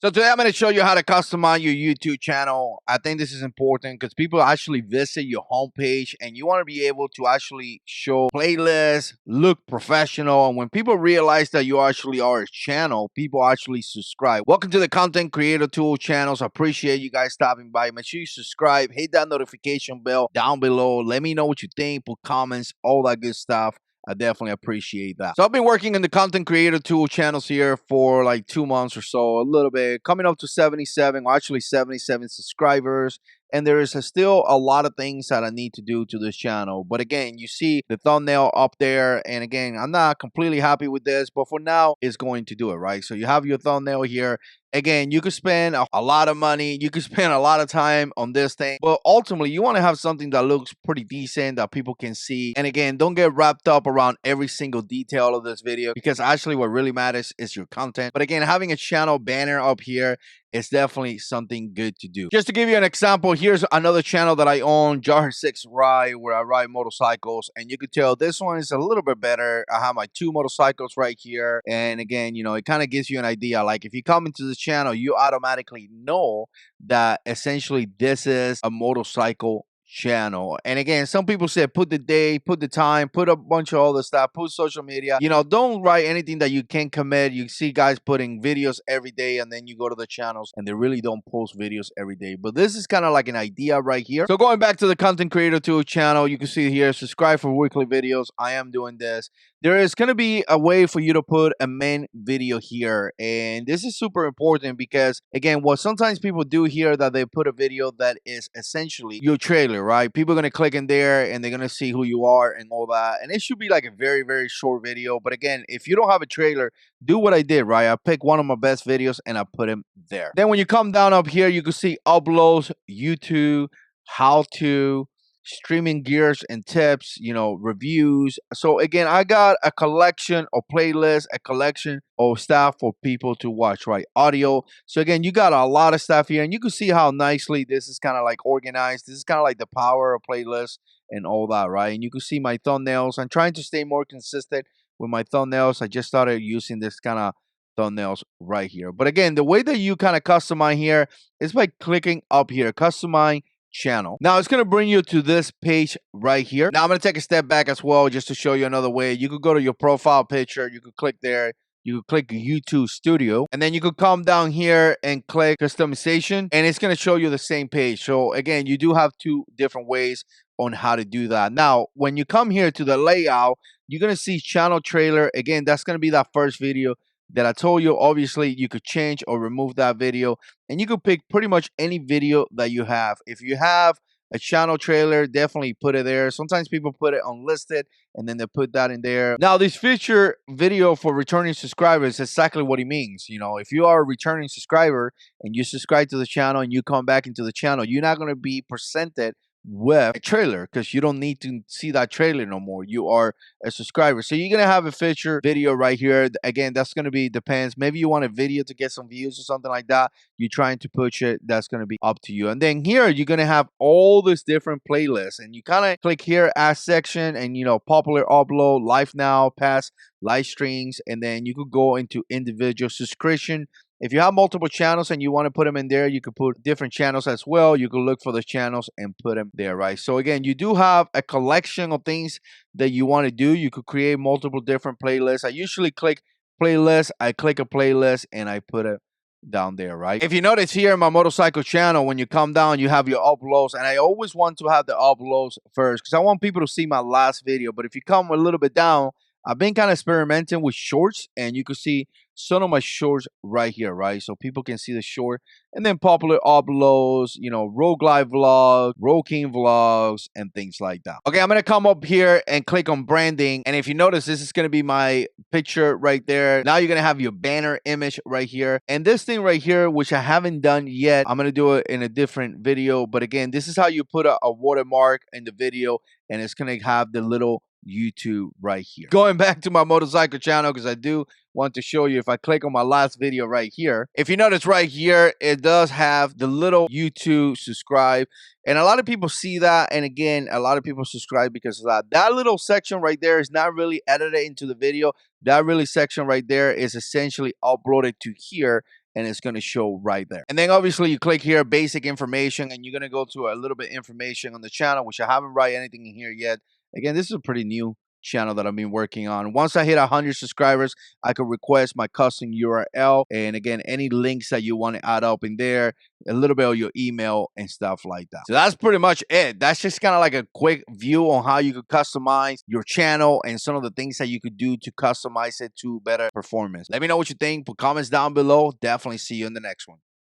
So today I'm going to show you how to customize your YouTube channel. I think this is important because people actually visit your homepage and you want to be able to actually show playlists, look professional. And when people realize that you actually are a channel, people actually subscribe. Welcome to the Content Creator Tool channels. I appreciate you guys stopping by. Make sure you subscribe, hit that notification bell down below. Let me know what you think, put comments, all that good stuff. I definitely appreciate that. So I've been working in the Content Creator Tool channels here for like 2 months or so, a little bit, coming up to 77, or actually 77 subscribers. And there is still a lot of things that I need to do to this channel. But again, you see the thumbnail up there. And again, I'm not completely happy with this, but for now, it's going to do it, right? So you have your thumbnail here. Again, you could spend a lot of money. You could spend a lot of time on this thing. But ultimately, you want to have something that looks pretty decent that people can see. And again, don't get wrapped up around every single detail of this video because actually what really matters is your content. But again, having a channel banner up here is definitely something good to do. Just to give you an example, here's another channel that I own, Jar 6 Ride, where I ride motorcycles. And you could tell this one is a little bit better. I have my 2 motorcycles right here. And again, you know, it kind of gives you an idea. Like if you come into the channel, you automatically know that essentially this is a motorcycle channel. And again, some people said put the day, put the time, put a bunch of all the stuff, put social media. You know, don't write anything that you can't commit. You see guys putting videos every day and then you go to the channels and they really don't post videos every day. But this is kind of like an idea right here. So going back to the Content Creator Tool channel, you can see here, subscribe for weekly videos. I am doing this. There is going to be a way for you to put a main video here. And this is super important because, again, what sometimes people do here that they put a video that is essentially your trailer, right? People are going to click in there and they're going to see who you are and all that. And it should be like a very, very short video. But again, if you don't have a trailer, do what I did, right? I picked one of my best videos and I put him there. Then when you come down up here, you can see uploads, YouTube, how to, streaming gears and tips, you know, reviews. So again, I got a collection of playlists, a collection of stuff for people to watch, right? Audio. So again, you got a lot of stuff here and you can see how nicely this is kind of like organized. This is kind of like the power of playlists and all that, right? And you can see my thumbnails. I'm trying to stay more consistent with my thumbnails. I just started using this kind of thumbnails right here. But again, the way that you kind of customize here is by clicking up here, customize channel. Now it's going to bring you to this page right here. Now I'm going to take a step back as well just to show you another way. You could go to your profile picture, you could click there, you could click YouTube Studio, and then you could come down here and click customization, and it's going to show you the same page. So again, you do have 2 different ways on how to do that. Now, when you come here to the layout, you're going to see channel trailer. Again, that's going to be that first video that I told you. Obviously, you could change or remove that video, and you could pick pretty much any video that you have. If you have a channel trailer, definitely put it there. Sometimes people put it unlisted and then they put that in there. Now, this feature video for returning subscribers is exactly what it means. You know, if you are a returning subscriber and you subscribe to the channel and you come back into the channel, you're not going to be presented with a trailer because you don't need to see that trailer no more. You are a subscriber, so you're gonna have a feature video right here. Again, that's gonna be depends. Maybe you want a video to get some views or something like that. You're trying to push it. That's gonna be up to you. And then here you're gonna have all these different playlists, and you kind of click here, add section, and you know, popular upload, live now, past, live streams, and then you could go into individual subscription. If you have multiple channels and you want to put them in there, you could put different channels as well. You could look for the channels and put them there, right? So again, you do have a collection of things that you want to do. You could create multiple different playlists. I usually click playlist. I click a playlist and I put it down there, right? If you notice here in my motorcycle channel, when you come down, you have your uploads. And I always want to have the uploads first because I want people to see my last video. But if you come a little bit down, I've been kind of experimenting with shorts, and you can see some of my shorts right here, right? So people can see the short, and then popular uploads, you know, road glide vlog, road king vlogs, and things like that. Okay, I'm gonna come up here and click on branding, and if you notice, this is gonna be my picture right there. Now you're gonna have your banner image right here, and this thing right here, which I haven't done yet, I'm gonna do it in a different video. But again, this is how you put a watermark in the video, and it's gonna have the little YouTube right here. Going back to my motorcycle channel, because I do want to show you, if I click on my last video right here, if you notice right here, it does have the little YouTube subscribe, and a lot of people see that, and again, a lot of people subscribe because of that. That little section right there is not really edited into the video. That really section right there is essentially uploaded to here, and it's going to show right there. And then obviously you click here, basic information, and you're going to go to a little bit information on the channel, which I haven't write anything in here yet. Again, this is a pretty new channel that I've been working on. Once I hit 100 subscribers, I can request my custom URL, and again, any links that you want to add up in there, a little bit of your email and stuff like that. So that's pretty much it. That's just kind of like a quick view on how you could customize your channel and some of the things that you could do to customize it to better performance. Let me know what you think. Put comments down below. Definitely see you in the next one.